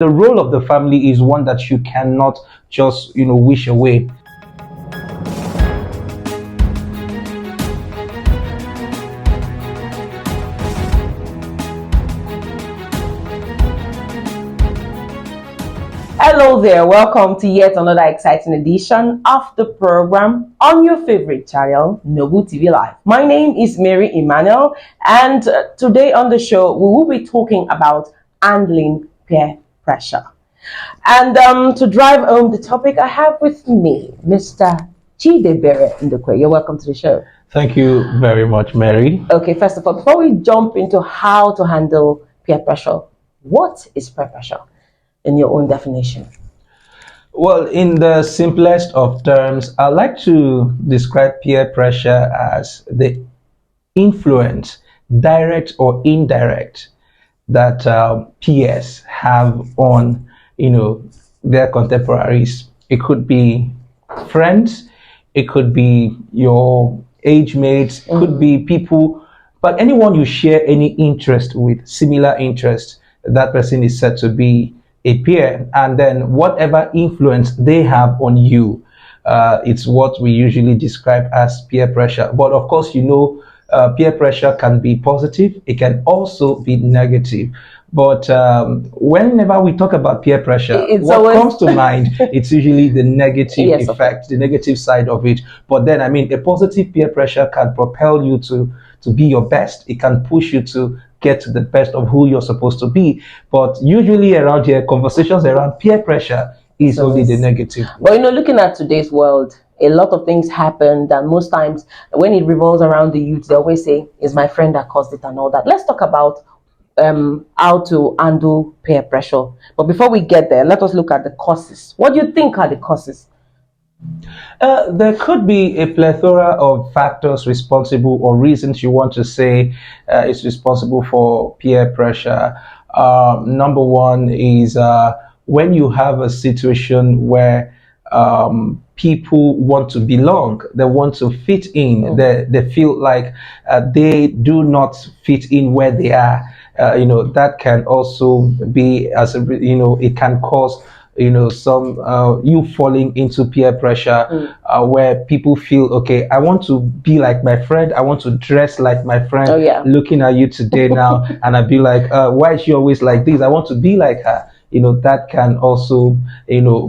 The role of the family is one that you cannot just wish away. Hello there, welcome to yet another exciting edition of the program on your favorite channel, Noble TV Live. My name is Mary Emmanuel, and today on the show we will be talking about handling peer pressure. And to drive home the topic, I have with me Mr. Chidebere Ndukwe. You're welcome to the show. Thank you very much, Mary. Okay, first of all, before we jump into how to handle peer pressure, what is peer pressure in your own definition? Well, in the simplest of terms, I like to describe peer pressure as the influence, direct or indirect, that peers have on, their contemporaries. It could be friends, it could be your age mates, it could be people, but anyone you share any interest with, similar interest, that person is said to be a peer. And then whatever influence they have on you, it's what we usually describe as peer pressure. But of course, peer pressure can be positive, it can also be negative. But whenever we talk about peer pressure, what comes to mind, it's usually the negative effect, the negative side of it. But then, a positive peer pressure can propel you to be your best. It can push you to get to the best of who you're supposed to be. But usually around here, conversations around peer pressure is only the negative. Well, looking at today's world, a lot of things happen that most times when it revolves around the youth, they always say, it's my friend that caused it and all that. Let's talk about how to handle peer pressure. But before we get there, let us look at the causes. What do you think are the causes? There could be a plethora of factors responsible, or reasons you want to say is responsible for peer pressure. Number one is when you have a situation where people want to belong, they want to fit in, they feel like they do not fit in where they are. That can also be, it can cause some you falling into peer pressure, where people feel, okay, I want to be like my friend, I want to dress like my friend. Looking at you today now, and I'd be like, why is she always like this? I want to be like her. That can also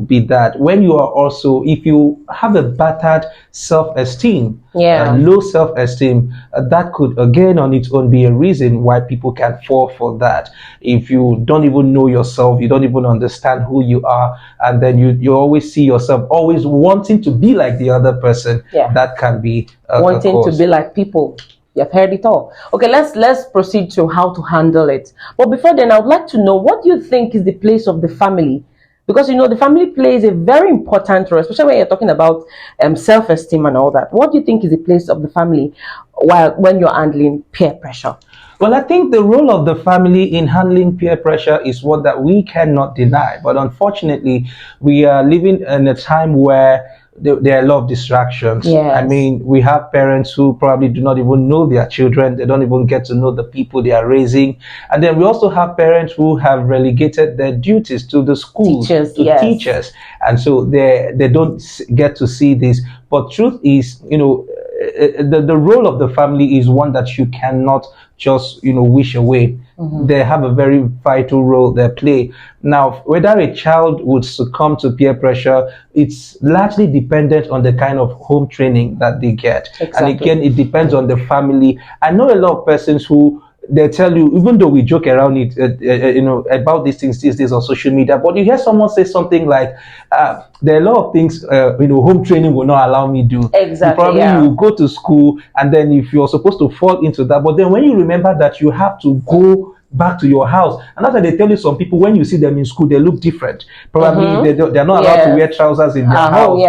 be that. When you are also, if you have a battered self-esteem, low self-esteem, that could again on its own be a reason why people can fall for that. If you don't even know yourself, you don't even understand who you are, and then you always see yourself always wanting to be like the other person, that can be wanting to be like people. You've heard it all. Okay, let's proceed to how to handle it. But before then, I would like to know, what do you think is the place of the family? Because the family plays a very important role, especially when you're talking about self-esteem and all that. What do you think is the place of the family when you're handling peer pressure? Well, I think the role of the family in handling peer pressure is one that we cannot deny. But unfortunately, we are living in a time where there are a lot of distractions. We have parents who probably do not even know their children. They don't even get to know the people they are raising. And then we also have parents who have relegated their duties to the schools, teachers. And so they don't get to see this. But truth is, the role of the family is one that you cannot just wish away. They have a very vital role they play. Now, whether a child would succumb to peer pressure, it's largely dependent on the kind of home training that they get. And again, it depends on the family. I know a lot of persons who they tell you, even though we joke around it, about these things these days on social media, but you hear someone say something like, there are a lot of things, home training will not allow me to do. You go to school, and then if you're supposed to fall into that, but then when you remember that you have to go back to your house, and that's why they tell you some people, when you see them in school, they look different. Probably they're not allowed to wear trousers in their house,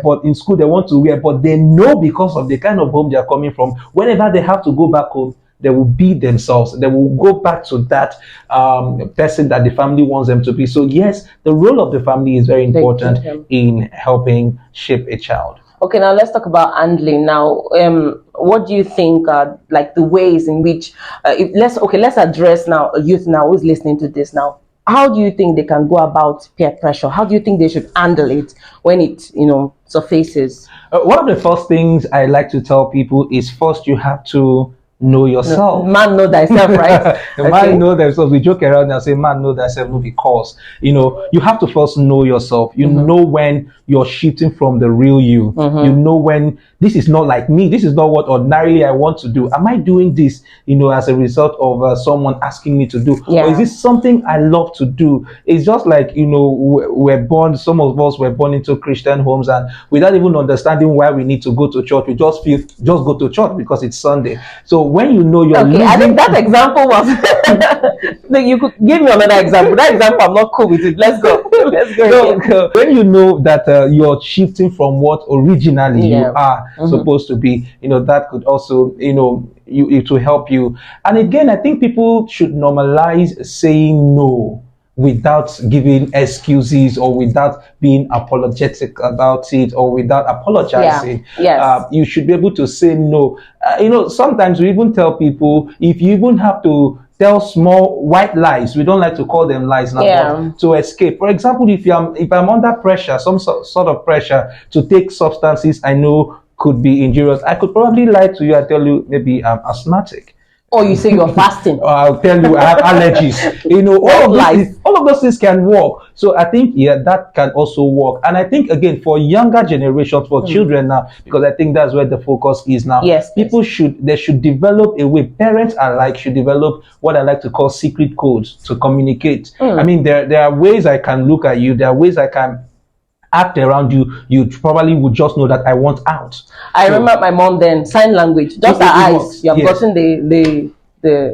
but in school they want to wear, but they know because of the kind of home they are coming from, whenever they have to go back home, they will be themselves. They will go back to that person that the family wants them to be. So yes, the role of the family is very important in helping shape a child. Okay, now let's talk about handling. Now, what do you think are like the ways in which let's address now a youth now who's listening to this now. how do you think they can go about peer pressure? How do you think they should handle it when it, surfaces? One of the first things I like to tell people is first you have to know yourself. Man know thyself, right? Man know themselves. We joke around and say man know thyself, no, because you have to first know yourself. You know when you're shifting from the real you. You know when this is not like me, this is not what ordinarily I want to do. Am I doing this as a result of someone asking me to do, or is this something I love to do? It's just like we're born, some of us were born into Christian homes, and without even understanding why we need to go to church, we just go to church because it's Sunday. So when you know you're losing, I think that example was you could give me another example. That example, I'm not cool with it. Let's go. So, when you know that you're shifting from what originally you are supposed to be, that could also it will help you. And again, I think people should normalize saying no without giving excuses, or without being apologetic about it, or without apologizing. You should be able to say no. Sometimes we even tell people, if you even have to tell small white lies, we don't like to call them lies now, to escape. For example, if I'm under pressure, some sort of pressure to take substances I know could be injurious, I could probably lie to you and tell you maybe I'm asthmatic. Or you say you're fasting. I'll tell you I have allergies. All of those things can work. So I think that can also work. And I think again for younger generations, for children now, because I think that's where the focus is now. People should develop a way. Parents alike should develop what I like to call secret codes to communicate. I mean, there are ways I can look at you. There are ways I can act around you. You probably would just know that I want out. I remember my mom then, sign language, just her eyes. You have gotten the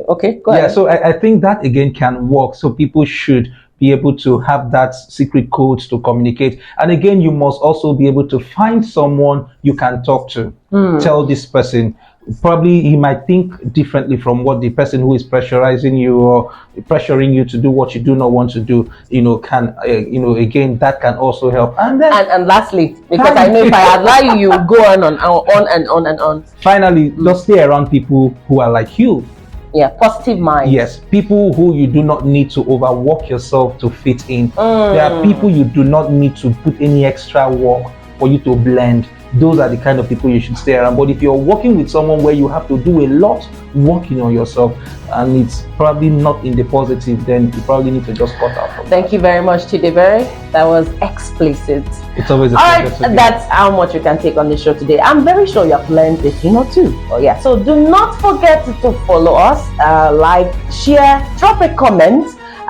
okay, go ahead. So I think that again can work. So people should be able to have that secret codes to communicate. And again, you must also be able to find someone you can talk to. Tell this person. Probably he might think differently from what the person who is pressurizing you or pressuring you to do what you do not want to do, can, again, that can also help. And then, and lastly, because I know if I allow you go on and on. Finally, just stay around people who are like you. Positive mind. Yes, people who you do not need to overwork yourself to fit in. There are people you do not need to put any extra work for you to blend. Those are the kind of people you should stay around. But if you're working with someone where you have to do a lot working on yourself, and it's probably not in the positive, then you probably need to just cut out from Thank you very much, Chidebere. That was explicit. It's always a pleasure. Alright, that's how much you can take on the show today. I'm very sure you have learned a thing or two. So do not forget to follow us, like, share, drop a comment,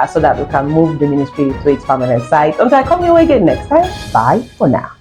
so that we can move the ministry to its permanent site. Until I come your way again next time, bye for now.